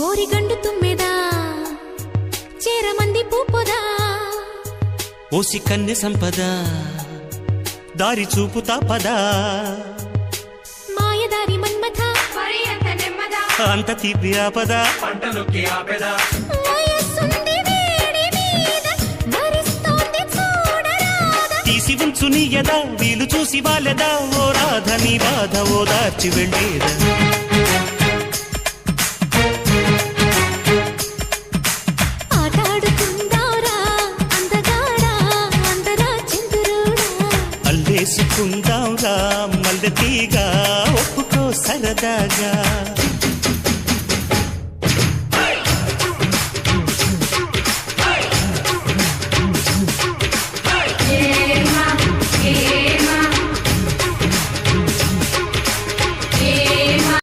ఓరిగండు తుమ్మెదా చేరమంది పూపొదా ఓసి కన్నె సంపద దారి చూపుతా పదా మాయదారి మన్మథ అంత తీపి ఆపద పంటలొక్కి ఆపెదా వయస్సుంది వేడి మీద భరిస్తోంది చూడరాదా తీసి ఉంచు నీ యదా వీలు చూసి వాలెదా ఓ రాధ నీ బాధ ఓదార్చి వెళ్ళేదా ఆటాడుకుందారా అందగాడా అందరా చిందురుడా అల్లేసుకుందాంరా మల్లె తీగా ఒప్పుకో సరదాగా